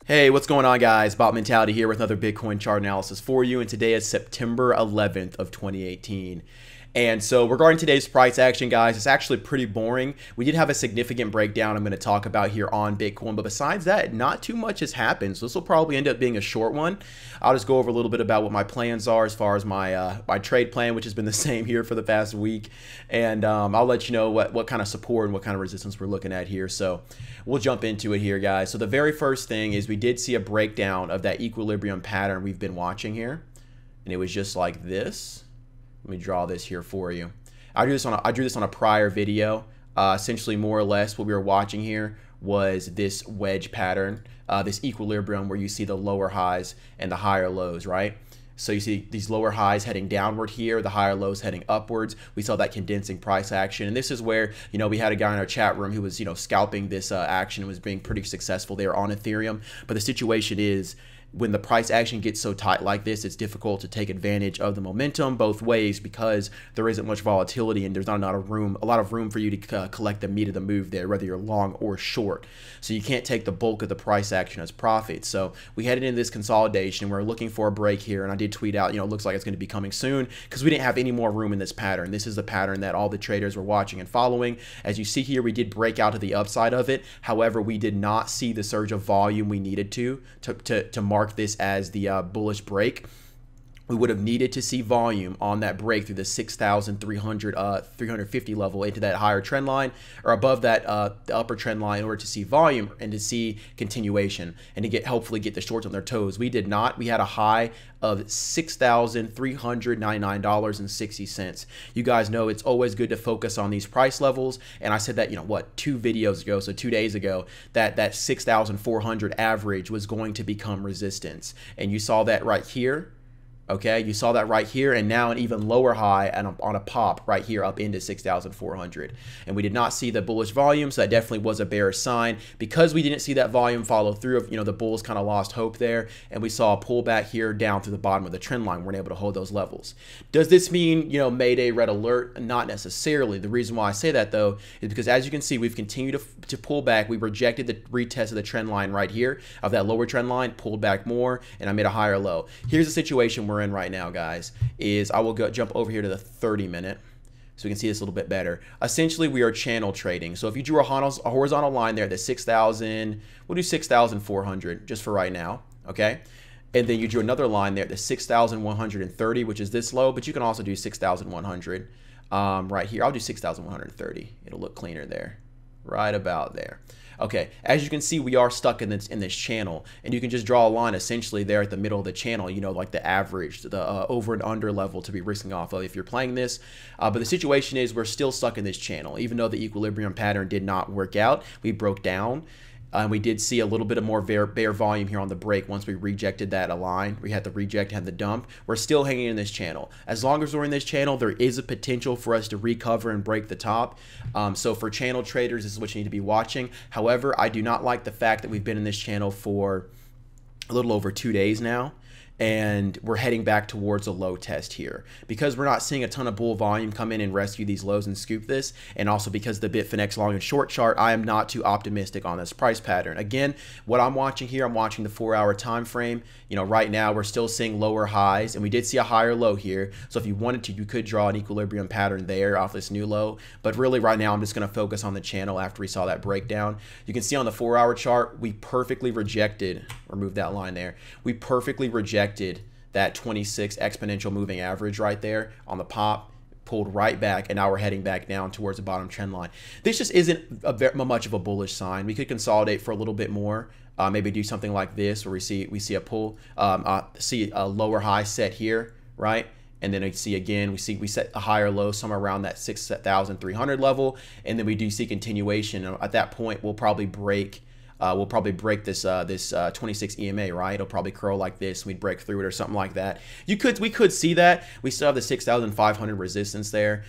Hey, what's going on, guys? Bot Mentality here with another Bitcoin chart analysis for you, and today is September 11th of 2018. And so regarding today's price action, guys, it's actually pretty boring. We did have a significant breakdown I'm going to talk about here on Bitcoin, but besides that, not too much has happened. So this will probably end up being a short one. I'll just go over a little bit about what my plans are as far as my my trade plan, which has been the same here for the past week. And I'll let you know what kind of support and what kind of resistance we're looking at here. So we'll jump into it here, guys. So the very first thing is we did see a breakdown of that equilibrium pattern we've been watching here. And it was just like this. Let me draw this here for you. I drew this on a prior video. Essentially, more or less, what we were watching here was this wedge pattern, this equilibrium where you see the lower highs and the higher lows, right? So you see these lower highs heading downward here, the higher lows heading upwards. We saw that condensing price action. And this is where, we had a guy in our chat room who was, scalping this action and was being pretty successful there on Ethereum. But the situation is, when the price action gets so tight like this, it's difficult to take advantage of the momentum both ways because there isn't much volatility and there's not a lot of room for you to collect the meat of the move there, whether you're long or short. So you can't take the bulk of the price action as profit. So we headed into this consolidation. We're looking for a break here, and I did tweet out, it looks like it's going to be coming soon because we didn't have any more room in this pattern. This is the pattern that all the traders were watching and following. As you see here, we did break out to the upside of it. However, we did not see the surge of volume we needed to mark this as the bullish break. We would have needed to see volume on that break through the 6,350 level into that higher trend line or above that the upper trend line in order to see volume and to see continuation and to hopefully get the shorts on their toes. We did not. We had a high of $6,399.60. You guys know it's always good to focus on these price levels, and I said that 2 videos ago, so 2 days ago, that 6,400 average was going to become resistance, and you saw that right here. Okay, you saw that right here, and now an even lower high and on a pop right here up into 6,400. And we did not see the bullish volume, so that definitely was a bearish sign. Because we didn't see that volume follow through, the bulls kind of lost hope there, and we saw a pullback here down to the bottom of the trend line. We weren't able to hold those levels. Does this mean, Mayday, red alert? Not necessarily. The reason why I say that, though, is because as you can see, we've continued to pull back. We rejected the retest of the trend line right here, of that lower trend line, pulled back more, and I made a higher low. Here's the situation we're in right now, guys, is I will jump over here to the 30-minute so we can see this a little bit better. Essentially, we are channel trading. So if you drew a horizontal line there at the 6,000, we'll do 6,400 just for right now, okay? And then you drew another line there at the 6,130, which is this low, but you can also do 6,100 right here. I'll do 6,130. It'll look cleaner there, right about there. Okay, as you can see, we are stuck in this channel, and you can just draw a line essentially there at the middle of the channel, like the average, the over and under level to be risking off of if you're playing this. But the situation is we're still stuck in this channel. Even though the equilibrium pattern did not work out, we broke down. We did see a little bit of more bear volume here on the break once we rejected that line. We had the reject, had the dump. We're still hanging in this channel. As long as we're in this channel, there is a potential for us to recover and break the top. So for channel traders, this is what you need to be watching. However, I do not like the fact that we've been in this channel for a little over 2 days now, and we're heading back towards a low test here because we're not seeing a ton of bull volume come in and rescue these lows and scoop this, and also because the Bitfinex long and short chart, I am not too optimistic on this price pattern. Again, what I'm watching here, I'm watching the 4-hour time frame. Right now we're still seeing lower highs, and we did see a higher low here. So if you wanted to, you could draw an equilibrium pattern there off this new low, but really right now I'm just going to focus on the channel after we saw that breakdown. You can see on the 4-hour chart, we perfectly rejected, remove that line there, we perfectly rejected that 26 exponential moving average right there on the pop, pulled right back, and now we're heading back down towards the bottom trend line. This just isn't much of a bullish sign. We could consolidate for a little bit more, maybe do something like this where we see a pull, see a lower high set here, right? And then we see again, we set a higher low somewhere around that 6,300 level, and then we do see continuation. At that point, we'll probably break this 26 EMA, right? It'll probably curl like this. We'd break through it or something like that. We could see that. We still have the 6,500 resistance there.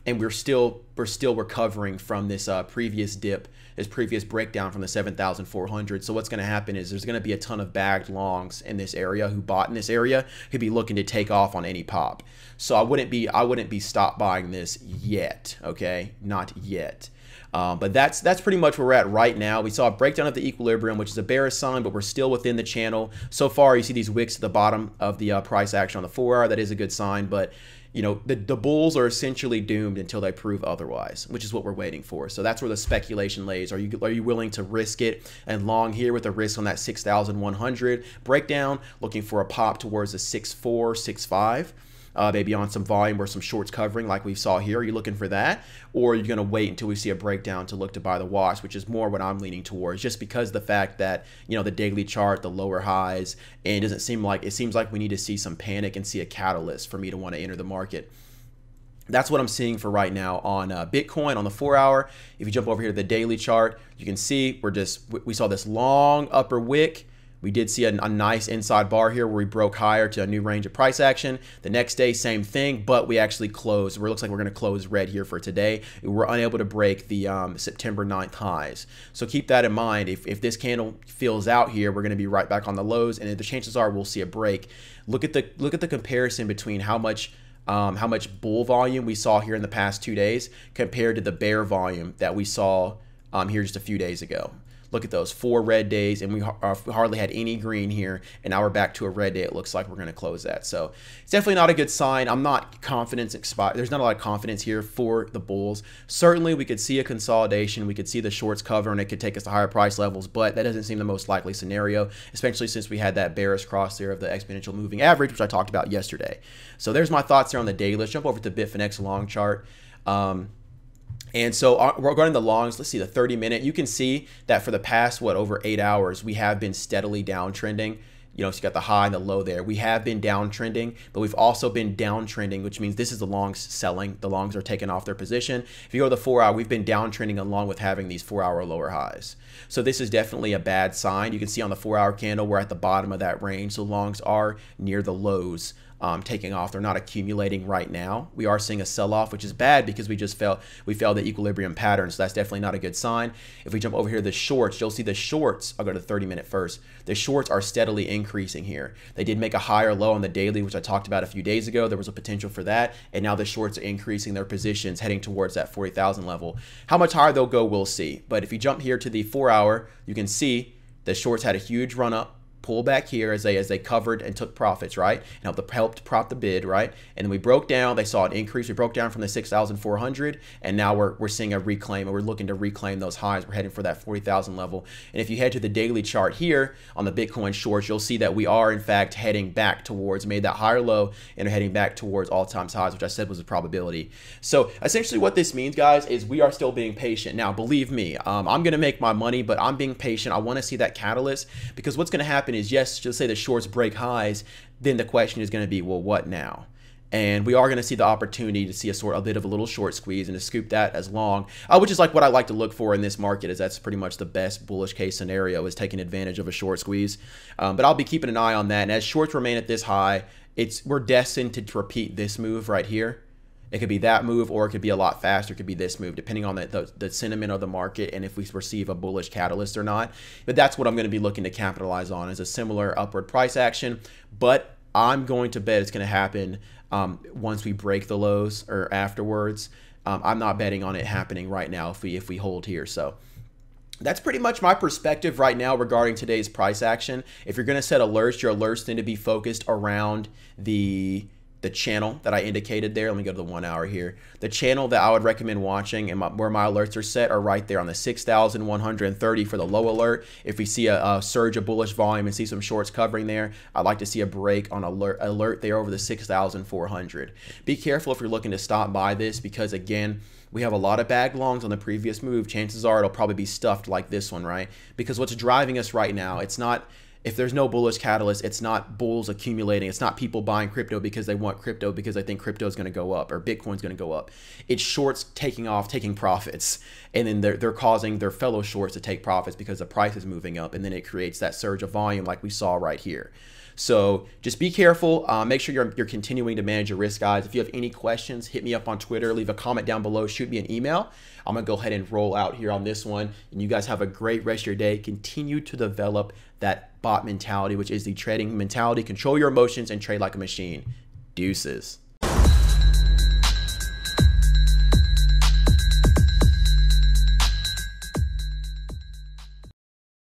and we're still recovering from this previous dip, this previous breakdown from the 7,400. So what's going to happen is there's going to be a ton of bagged longs in this area who bought in this area who'd be looking to take off on any pop. So I wouldn't be stop buying this yet. Okay, not yet. But that's pretty much where we're at right now. We saw a breakdown of the equilibrium, which is a bearish sign, but we're still within the channel. So far, you see these wicks at the bottom of the price action on the 4 hour. That is a good sign, but you know, the bulls are essentially doomed until they prove otherwise, which is what we're waiting for. So that's where the speculation lays. Are you willing to risk it and long here with a risk on that 6,100 breakdown, looking for a pop towards the 6.4, 6.5? Maybe on some volume or some shorts covering like we saw here. Are you looking for that? Or are you going to wait until we see a breakdown to look to buy the wash, which is more what I'm leaning towards, just because of the fact that, you know, the daily chart, the lower highs, and it seems like we need to see some panic and see a catalyst for me to want to enter the market. That's what I'm seeing for right now on Bitcoin on the 4 hour. If you jump over here to the daily chart, you can see we saw this long upper wick. We did see a nice inside bar here where we broke higher to a new range of price action. The next day, same thing, but we actually closed. It looks like we're going to close red here for today. We were unable to break the September 9th highs. So keep that in mind. If this candle fills out here, we're going to be right back on the lows, and the chances are we'll see a break. Look at the comparison between how much bull volume we saw here in the past 2 days compared to the bear volume that we saw here just a few days ago. Look at those 4 red days, and we hardly had any green here, and now we're back to a red day. It looks like we're going to close that. So it's definitely not a good sign. I'm not confident. There's not a lot of confidence here for the bulls. Certainly, we could see a consolidation. We could see the shorts cover, and it could take us to higher price levels, but that doesn't seem the most likely scenario, especially since we had that bearish cross there of the exponential moving average, which I talked about yesterday. So there's my thoughts there on the daily. Let's jump over to the Bitfinex long chart. And so regarding the longs, let's see the 30-minute. You can see that for the past, over 8 hours, we have been steadily downtrending. You know, so you got the high and the low there. We have been downtrending, but we've also been downtrending, which means this is the longs selling. The longs are taking off their position. If you go to the 4 hour, we've been downtrending along with having these 4 hour lower highs. So this is definitely a bad sign. You can see on the 4 hour candle, we're at the bottom of that range. So longs are near the lows. Taking off. They're not accumulating right now. We are seeing a sell-off, which is bad because we failed the equilibrium pattern. So that's definitely not a good sign. If we jump over here to the shorts, you'll see the shorts. I'll go to the 30-minute first. The shorts are steadily increasing here. They did make a higher low on the daily, which I talked about a few days ago. There was a potential for that. And now the shorts are increasing their positions, heading towards that 40,000 level. How much higher they'll go, we'll see. But if you jump here to the 4 hour, you can see the shorts had a huge run up. Pull back here as they covered and took profits, right? And helped prop the bid, right? And then we broke down. They saw an increase. We broke down from the 6,400, and now we're seeing a reclaim, and we're looking to reclaim those highs. We're heading for that 40,000 level. And if you head to the daily chart here on the Bitcoin shorts, you'll see that we are in fact heading back towards, made that higher low and are heading back towards all-time highs, which I said was a probability. So essentially what this means, guys, is we are still being patient. Now, believe me, I'm going to make my money, but I'm being patient. I want to see that catalyst, because what's going to happen is, yes, just say the shorts break highs, then the question is going to be, well, what now? And we are going to see the opportunity to see a bit of a little short squeeze and to scoop that as long, which is like what I like to look for in this market, is that's pretty much the best bullish case scenario, is taking advantage of a short squeeze. But I'll be keeping an eye on that. And as shorts remain at this high, we're destined to repeat this move right here. It could be that move, or it could be a lot faster. It could be this move, depending on the sentiment of the market and if we receive a bullish catalyst or not. But that's what I'm going to be looking to capitalize on, is a similar upward price action. But I'm going to bet it's going to happen once we break the lows or afterwards. I'm not betting on it happening right now if we hold here. So that's pretty much my perspective right now regarding today's price action. If you're going to set alerts, your alerts need to be focused around the channel that I indicated there. Let me go to the 1 hour here. The channel that I would recommend watching and where my alerts are set are right there on the 6,130 for the low alert. If we see a surge of bullish volume and see some shorts covering there, I'd like to see a break on alert there over the 6,400. Be careful if you're looking to stop by this, because again, we have a lot of bagged longs on the previous move. Chances are it'll probably be stuffed like this one, right? Because what's driving us right now, it's not, if there's no bullish catalyst, it's not bulls accumulating. It's not people buying crypto because they want crypto because they think crypto is going to go up or Bitcoin's going to go up. It's shorts taking off, taking profits, and then they're causing their fellow shorts to take profits because the price is moving up, and then it creates that surge of volume like we saw right here. So just be careful. Make sure you're continuing to manage your risk, guys. If you have any questions, hit me up on Twitter, leave a comment down below, shoot me an email. I'm gonna go ahead and roll out here on this one. And you guys have a great rest of your day. Continue to develop that bot mentality, which is the trading mentality. Control your emotions and trade like a machine. Deuces.